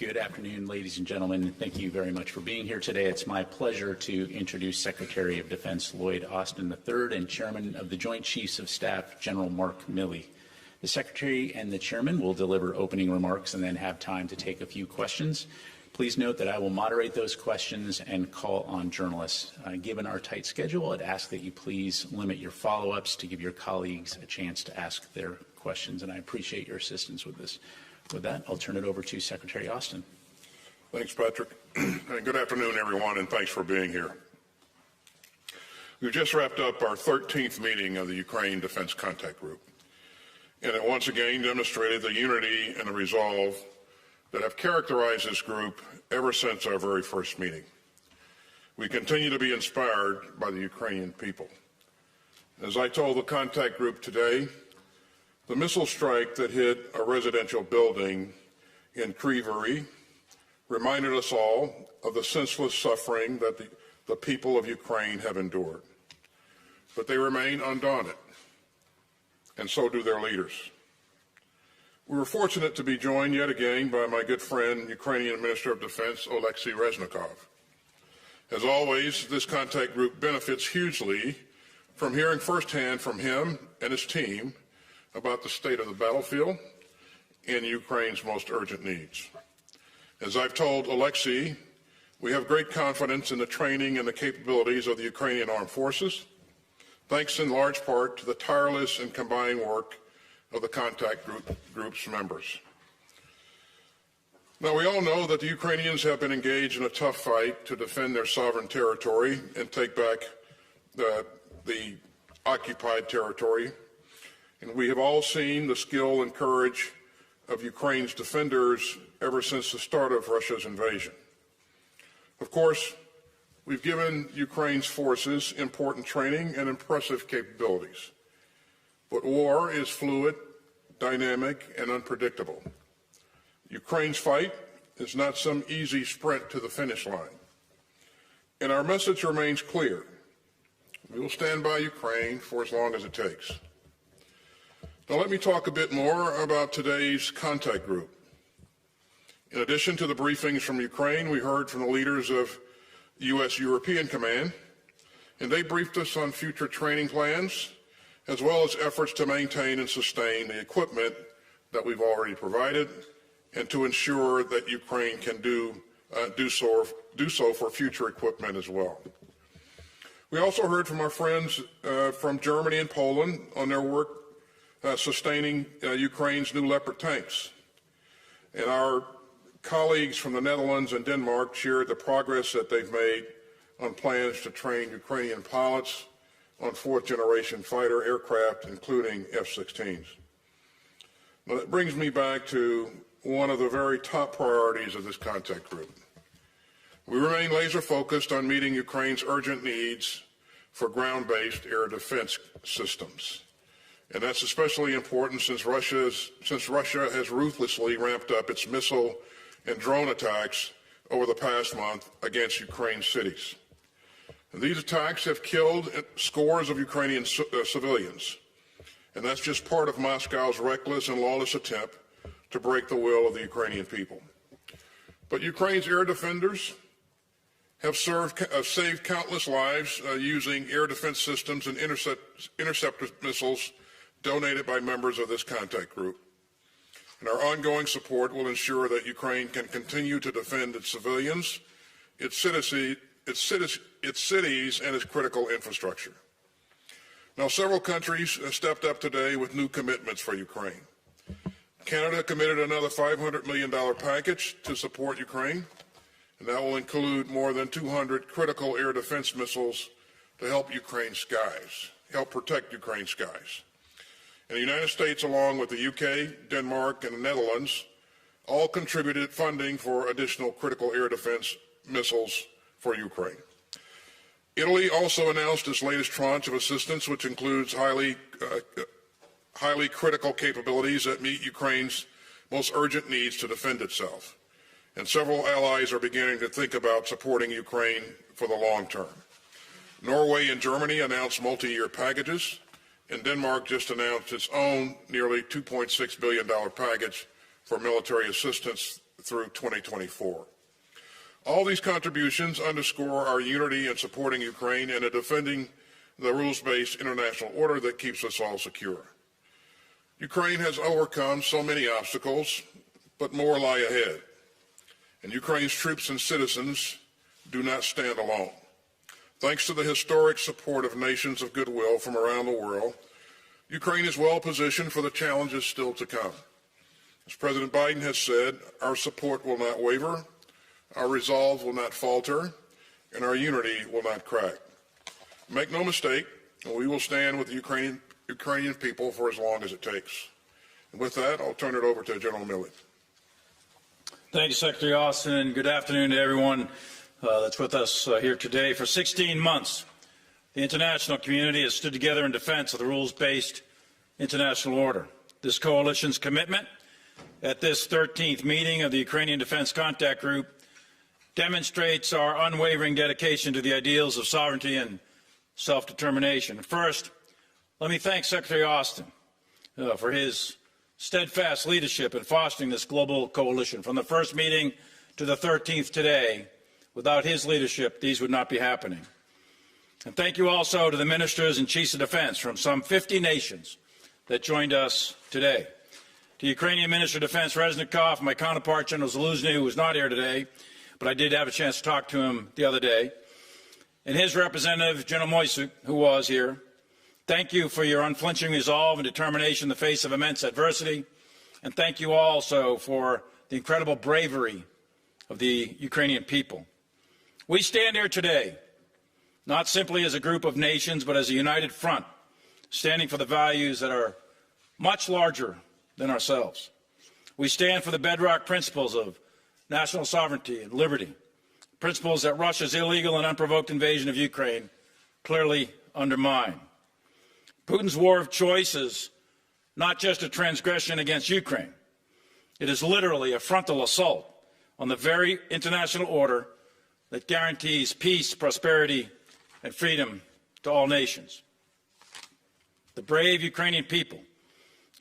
Good afternoon, ladies and gentlemen. Thank you very much for being here today. It's my pleasure to introduce Secretary of Defense Lloyd Austin III and Chairman of the Joint Chiefs of Staff, General Mark Milley. The Secretary and the Chairman will deliver opening remarks and then have time to take a few questions. Please note that I will moderate those questions and call on journalists. Given our tight schedule, I'd ask that you please limit your follow-ups to give your colleagues a chance to ask their questions, and I appreciate your assistance with this. With that, I'll turn it over to Secretary Austin. Thanks, Patrick. Good afternoon, everyone, and thanks for being here. We've just wrapped up our 13th meeting of the Ukraine Defense Contact Group, and it once again demonstrated the unity and the resolve that have characterized this group ever since our very first meeting. We continue to be inspired by the Ukrainian people. As I told the contact group today, the missile strike that hit a residential building in Kryvyi reminded us all of the senseless suffering that the people of Ukraine have endured. But they remain undaunted, and so do their leaders. We were fortunate to be joined yet again by my good friend, Ukrainian Minister of Defense, Oleksiy Reznikov. As always, this contact group benefits hugely from hearing firsthand from him and his team about the state of the battlefield and Ukraine's most urgent needs. As I've told Oleksiy, we have great confidence in the training and the capabilities of the Ukrainian armed forces, thanks in large part to the tireless and combined work of the contact group's members. Now, we all know that the Ukrainians have been engaged in a tough fight to defend their sovereign territory and take back the occupied territory. And we have all seen the skill and courage of Ukraine's defenders ever since the start of Russia's invasion. Of course, we've given Ukraine's forces important training and impressive capabilities. But war is fluid, dynamic, and unpredictable. Ukraine's fight is not some easy sprint to the finish line. And our message remains clear. We will stand by Ukraine for as long as it takes. Now let me talk a bit more about today's contact group. In addition to the briefings from Ukraine, we heard from the leaders of U.S. European Command, and they briefed us on future training plans, as well as efforts to maintain and sustain the equipment that we've already provided, and to ensure that Ukraine can do so for future equipment as well. We also heard from our friends from Germany and Poland on their work sustaining Ukraine's new Leopard tanks. And our colleagues from the Netherlands and Denmark shared the progress that they've made on plans to train Ukrainian pilots on fourth-generation fighter aircraft, including F-16s. Now, that brings me back to one of the very top priorities of this contact group. We remain laser-focused on meeting Ukraine's urgent needs for ground-based air defense systems. And that's especially important since Russia has ruthlessly ramped up its missile and drone attacks over the past month against Ukraine's cities. These attacks have killed scores of Ukrainian civilians, and that's just part of Moscow's reckless and lawless attempt to break the will of the Ukrainian people. But Ukraine's air defenders have saved countless lives using air defense systems and interceptor missiles donated by members of this contact group. And our ongoing support will ensure that Ukraine can continue to defend its civilians, its cities, and its critical infrastructure. Now, several countries have stepped up today with new commitments for Ukraine. Canada committed another $500 million package to support Ukraine, and that will include more than 200 critical air defense missiles to help protect Ukraine's skies. And the United States, along with the UK, Denmark, and the Netherlands, all contributed funding for additional critical air defense missiles for Ukraine. Italy also announced its latest tranche of assistance, which includes highly critical capabilities that meet Ukraine's most urgent needs to defend itself. And several allies are beginning to think about supporting Ukraine for the long term. Norway and Germany announced multi-year packages, and Denmark just announced its own nearly $2.6 billion package for military assistance through 2024. All these contributions underscore our unity in supporting Ukraine and in defending the rules-based international order that keeps us all secure. Ukraine has overcome so many obstacles, but more lie ahead. And Ukraine's troops and citizens do not stand alone. Thanks to the historic support of nations of goodwill from around the world, Ukraine is well positioned for the challenges still to come. As President Biden has said, our support will not waver, our resolve will not falter, and our unity will not crack. Make no mistake, we will stand with the Ukrainian people for as long as it takes. And with that, I'll turn it over to General Milley. Thank you, Secretary Austin, and good afternoon to everyone that's with us here today. For 16 months, the international community has stood together in defense of the rules-based international order. This coalition's commitment at this 13th meeting of the Ukrainian Defense Contact Group demonstrates our unwavering dedication to the ideals of sovereignty and self-determination. First, let me thank Secretary Austin for his steadfast leadership in fostering this global coalition. From the first meeting to the 13th today, without his leadership, these would not be happening. And thank you also to the ministers and chiefs of defense from some 50 nations that joined us today. To Ukrainian Minister of Defense Reznikov, my counterpart, General Zaluzny, who is not here today, but I did have a chance to talk to him the other day, and his representative, General Moisuk, who was here. Thank you for your unflinching resolve and determination in the face of immense adversity, and thank you also for the incredible bravery of the Ukrainian people. We stand here today not simply as a group of nations, but as a united front, standing for the values that are much larger than ourselves. We stand for the bedrock principles of national sovereignty and liberty, principles that Russia's illegal and unprovoked invasion of Ukraine clearly undermine. Putin's war of choice is not just a transgression against Ukraine. It is literally a frontal assault on the very international order that guarantees peace, prosperity, and freedom to all nations. The brave Ukrainian people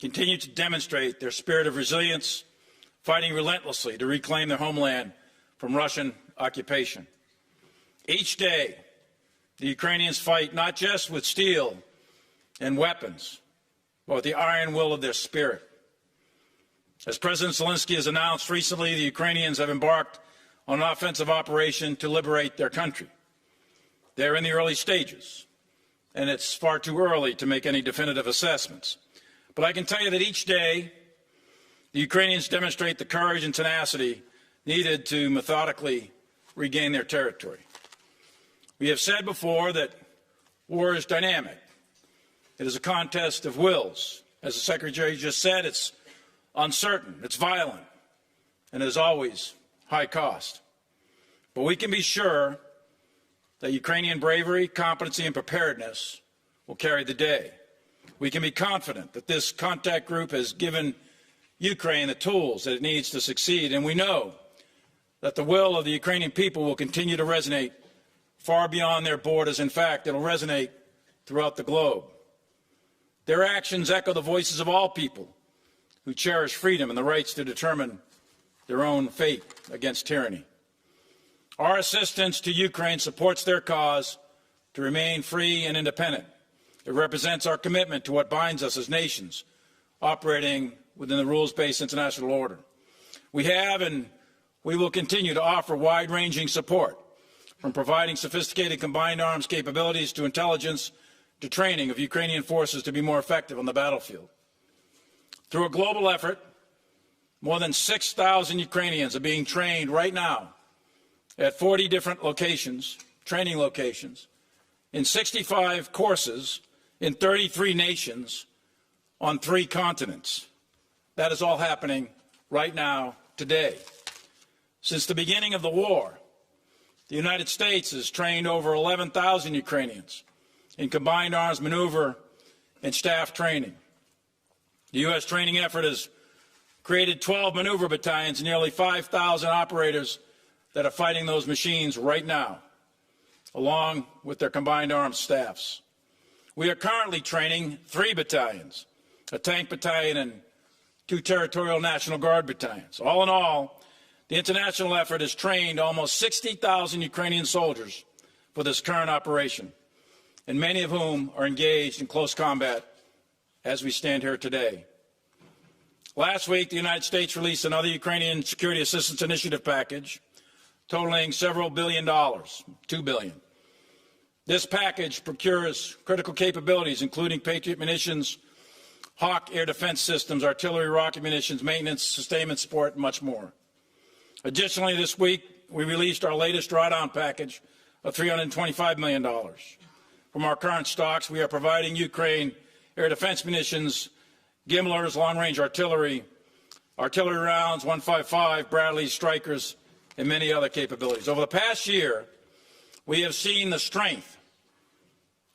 continue to demonstrate their spirit of resilience, fighting relentlessly to reclaim their homeland from Russian occupation. Each day, the Ukrainians fight not just with steel and weapons, but with the iron will of their spirit. As President Zelensky has announced recently, the Ukrainians have embarked on an offensive operation to liberate their country. They're in the early stages, and it's far too early to make any definitive assessments. But I can tell you that each day, the Ukrainians demonstrate the courage and tenacity needed to methodically regain their territory. We have said before that war is dynamic. It is a contest of wills. As the Secretary just said, it's uncertain, it's violent, and as always, high cost. But we can be sure that Ukrainian bravery, competency, and preparedness will carry the day. We can be confident that this contact group has given Ukraine the tools that it needs to succeed, and we know that the will of the Ukrainian people will continue to resonate far beyond their borders. In fact, it will resonate throughout the globe. Their actions echo the voices of all people who cherish freedom and the rights to determine their own fate against tyranny. Our assistance to Ukraine supports their cause to remain free and independent. It represents our commitment to what binds us as nations operating within the rules-based international order. We have and we will continue to offer wide-ranging support, from providing sophisticated combined arms capabilities to intelligence to training of Ukrainian forces to be more effective on the battlefield. Through a global effort, more than 6,000 Ukrainians are being trained right now at 40 different locations, training locations, in 65 courses in 33 nations on 3 continents. That is all happening right now, today. Since the beginning of the war, the United States has trained over 11,000 Ukrainians in combined arms maneuver and staff training. The U.S. training effort has created 12 maneuver battalions and nearly 5,000 operators that are fighting those machines right now, along with their combined arms staffs. We are currently training 3 battalions, a tank battalion and 2 territorial National Guard battalions. All in all, The international effort has trained almost 60,000 Ukrainian soldiers for this current operation, and many of whom are engaged in close combat as we stand here today. Last week, the United States released another Ukrainian Security Assistance Initiative package totaling several billion dollars, $2 billion. This package procures critical capabilities, including Patriot munitions, Hawk air defense systems, artillery, rocket munitions, maintenance, sustainment support, and much more. Additionally, this week, we released our latest drawdown package of $325 million. From our current stocks, we are providing Ukraine air defense munitions, Gimlers, long-range artillery, artillery rounds, 155, Bradley, Strikers, and many other capabilities. Over the past year, we have seen the strength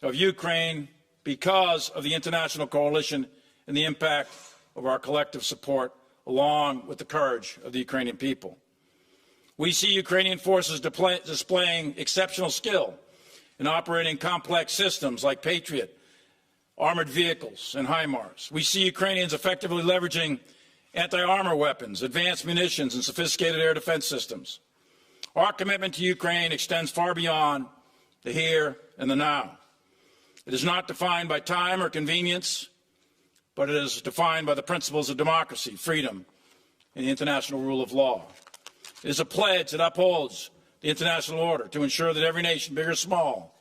of Ukraine because of the international coalition and the impact of our collective support, along with the courage of the Ukrainian people. We see Ukrainian forces displaying exceptional skill in operating complex systems like Patriot, armored vehicles, and HIMARS. We see Ukrainians effectively leveraging anti-armor weapons, advanced munitions, and sophisticated air defense systems. Our commitment to Ukraine extends far beyond the here and the now. It is not defined by time or convenience, but it is defined by the principles of democracy, freedom, and the international rule of law. It is a pledge that upholds the international order to ensure that every nation, big or small,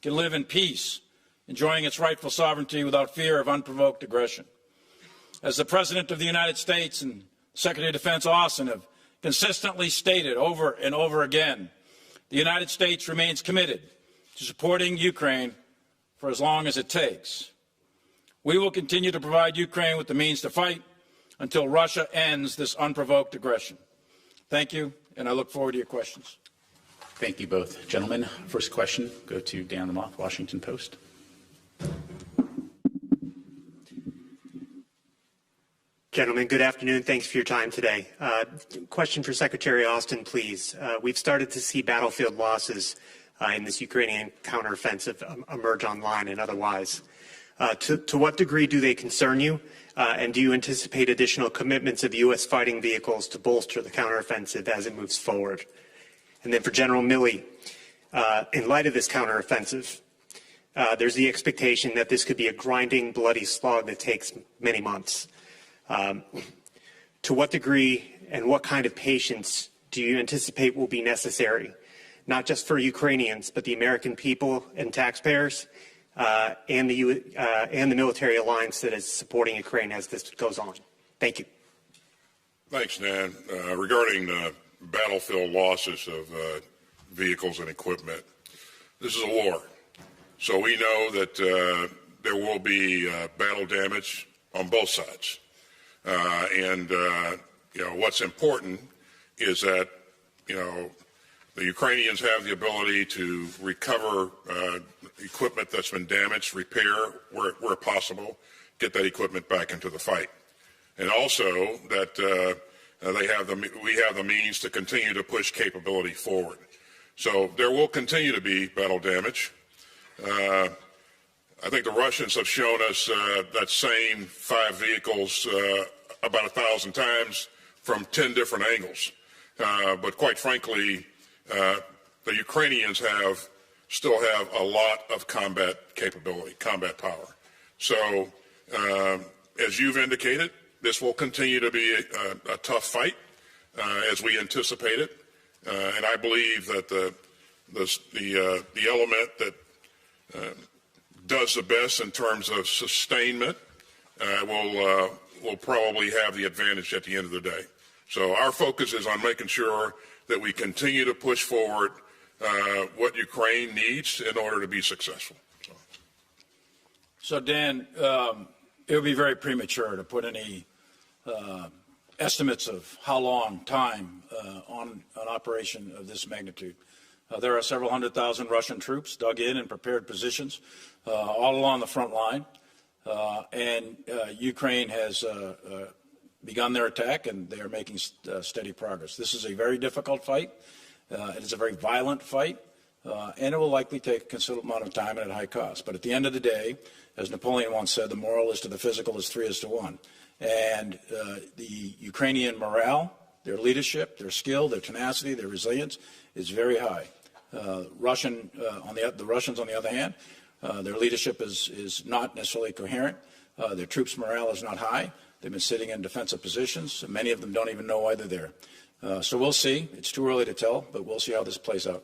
can live in peace, enjoying its rightful sovereignty without fear of unprovoked aggression. As the President of the United States and Secretary of Defense Austin have consistently stated over and over again, the United States remains committed to supporting Ukraine for as long as it takes. We will continue to provide Ukraine with the means to fight until Russia ends this unprovoked aggression. Thank you, and I look forward to your questions. Thank you both, gentlemen. First question, go to Dan Lamothe, Washington Post. Gentlemen, good afternoon. Thanks for your time today. Question for Secretary Austin, please. We've started to see battlefield losses in this Ukrainian counteroffensive emerge online and otherwise. To what degree do they concern you? And do you anticipate additional commitments of U.S. fighting vehicles to bolster the counteroffensive as it moves forward? And then for General Milley, in light of this counteroffensive, there's the expectation that this could be a grinding, bloody slog that takes many months. To what degree and what kind of patience do you anticipate will be necessary, not just for Ukrainians, but the American people and taxpayers, and the military alliance that is supporting Ukraine as this goes on? Thank you. Thanks, Dan. Regarding battlefield losses of vehicles and equipment, this is a war. So we know that there will be battle damage on both sides. What's important is that, the Ukrainians have the ability to recover equipment that's been damaged, repair where possible, get that equipment back into the fight. And also that we have the means to continue to push capability forward. So there will continue to be battle damage. I think the Russians have shown us that same 5 vehicles about 1,000 times from 10 different angles. But quite frankly, the Ukrainians still have a lot of combat capability, combat power. So as you've indicated, this will continue to be a tough fight as we anticipate it. And I believe that the element that does the best in terms of sustainment will probably have the advantage at the end of the day. So our focus is on making sure that we continue to push forward what Ukraine needs in order to be successful. So Dan, it would be very premature to put any estimates of how long time on an operation of this magnitude. There are several 100,000 Russian troops dug in prepared positions all along the front line, and Ukraine has begun their attack, and they are making steady progress. This is a very difficult fight. It is a very violent fight, and it will likely take a considerable amount of time and at high cost. But at the end of the day, as Napoleon once said, the moral is to the physical is 3:1. And the Ukrainian morale, their leadership, their skill, their tenacity, their resilience is very high. The Russians, on the other hand, their leadership is not necessarily coherent. Their troops' morale is not high. They've been sitting in defensive positions. Many of them don't even know why they're there. So we'll see. It's too early to tell, but we'll see how this plays out.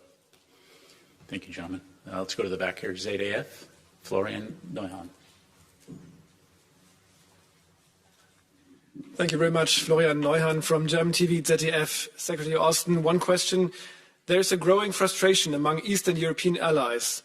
Thank you, gentlemen. Let's go to the back here. ZDF, Florian Neuhan. Thank you very much. Florian Neuhan from German TV, ZDF. Secretary Austin, one question. There's a growing frustration among Eastern European allies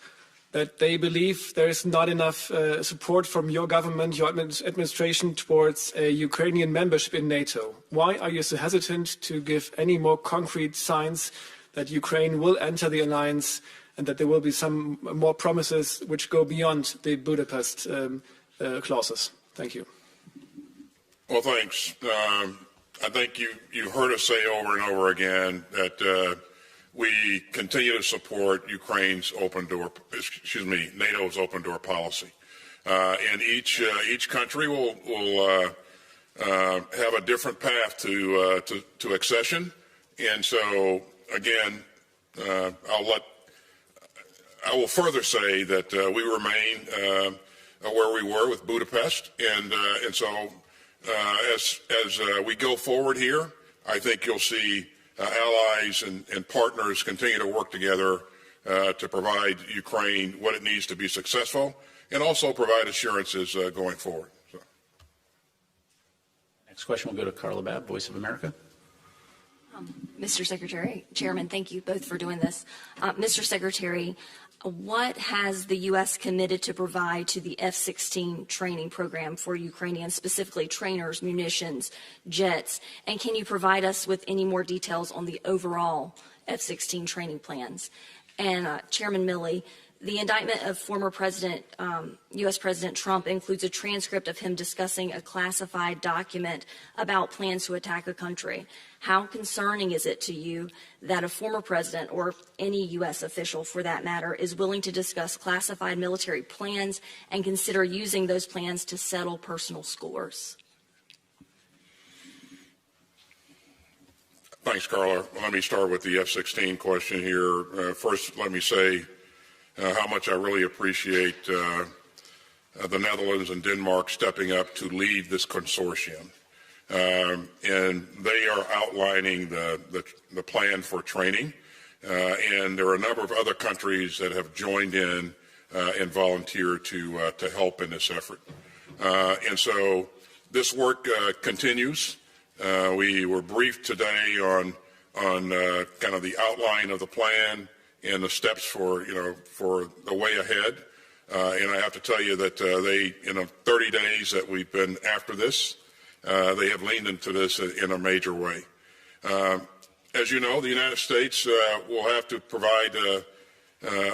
that they believe there is not enough support from your government, your administration towards a Ukrainian membership in NATO. Why are you so hesitant to give any more concrete signs that Ukraine will enter the alliance and that there will be some more promises which go beyond the Budapest clauses? Thank you. Well, thanks. I think you heard us say over and over again that we continue to support Ukraine's NATO's open door policy. And each country will have a different path to accession. And so, again, I will further say that we remain where we were with Budapest, and so as we go forward here, I think you'll see allies and partners continue to work together to provide Ukraine what it needs to be successful, and also provide assurances going forward. So. Next question will go to Carla Babb, Voice of America. Mr. Secretary, Chairman, thank you both for doing this. Mr. Secretary, what has the U.S. committed to provide to the F-16 training program for Ukrainians, specifically trainers, munitions, jets? And can you provide us with any more details on the overall F-16 training plans? And Chairman Milley, the indictment of former U.S. President Trump includes a transcript of him discussing a classified document about plans to attack a country. How concerning is it to you that a former president, or any U.S. official for that matter, is willing to discuss classified military plans and consider using those plans to settle personal scores? Thanks, Carla. Let me start with the F-16 question here. First, let me say how much I really appreciate the Netherlands and Denmark stepping up to lead this consortium. And they are outlining the plan for training. And there are a number of other countries that have joined in and volunteered to help in this effort. And so this work continues. We were briefed today on kind of the outline of the plan and the steps for the way ahead. And I have to tell you that in the 30 days that we've been after this, they have leaned into this in a major way. As you know, the United States will have to provide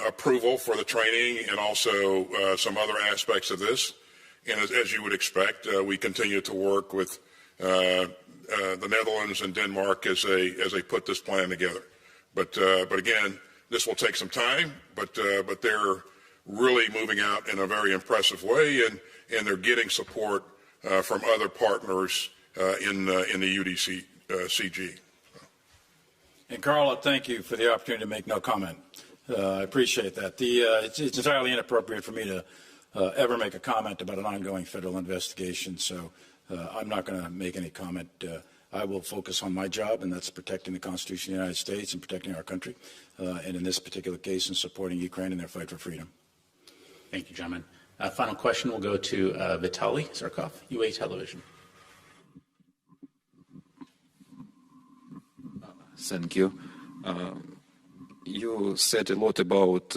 approval for the training and also some other aspects of this. And as you would expect, we continue to work with the Netherlands and Denmark as they put this plan together. But again, this will take some time, but they're really moving out in a very impressive way, and they're getting support from other partners in the UDCG. And Carla, thank you for the opportunity to make no comment. I appreciate that. It's entirely inappropriate for me to ever make a comment about an ongoing federal investigation, so I'm not going to make any comment. I will focus on my job, and that's protecting the Constitution of the United States and protecting our country, and in this particular case, in supporting Ukraine in their fight for freedom. Thank you, gentlemen. Final question will go to Vitaly Zarkov, UA Television. Thank you. You said a lot about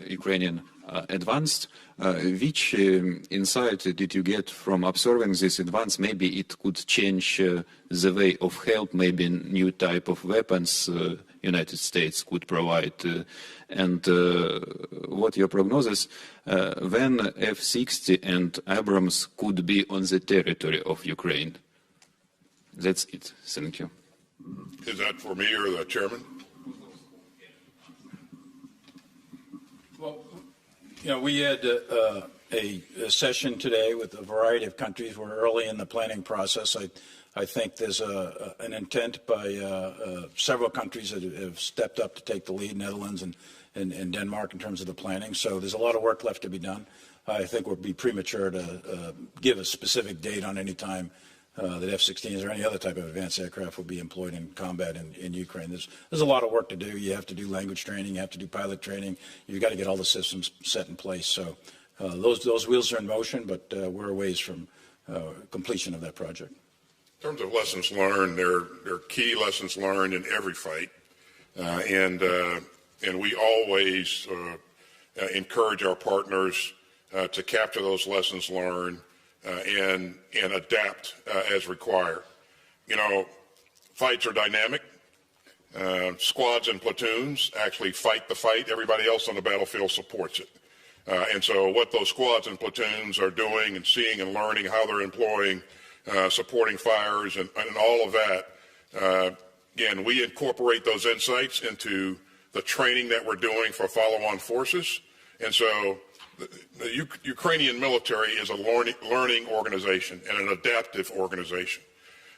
Ukrainian advanced. Which insight did you get from observing this advance? Maybe it could change the way of help, maybe new type of weapons United States could provide. And what your prognosis, when F-60 and Abrams could be on the territory of Ukraine? That's it. Thank you. Is that for me or the chairman? Well, we had a session today with a variety of countries. We're early in the planning process. I think there's an intent by several countries that have stepped up to take the lead, Netherlands and Denmark, in terms of the planning. So there's a lot of work left to be done. I think it would be premature to give a specific date on any time that F-16s or any other type of advanced aircraft will be employed in combat in Ukraine. There's a lot of work to do. You have to do language training. You have to do pilot training. You've got to get all the systems set in place. So those wheels are in motion, but we're a ways from completion of that project. In terms of lessons learned, there are key lessons learned in every fight, and we always encourage our partners to capture those lessons learned and adapt as required. You know, fights are dynamic. Squads and platoons actually fight the fight. Everybody else on the battlefield supports it. And so what those squads and platoons are doing and seeing and learning, how they're employing supporting fires and all of that. Again, we incorporate those insights into the training that we're doing for follow-on forces. And so the Ukrainian military is a learning organization and an adaptive organization.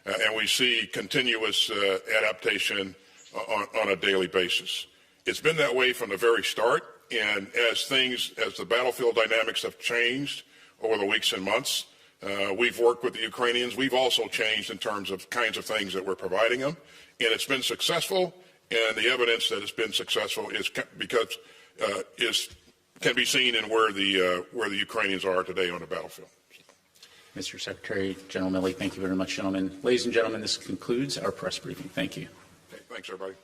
And we see continuous adaptation on a daily basis. It's been that way from the very start. And as the battlefield dynamics have changed over the weeks and months, we've worked with the Ukrainians. We've also changed in terms of kinds of things that we're providing them, and it's been successful. And the evidence that it's been successful is because can be seen in where the Ukrainians are today on the battlefield. Mr. Secretary, General Milley, thank you very much, gentlemen. Ladies and gentlemen, this concludes our press briefing. Thank you. Okay, thanks, everybody.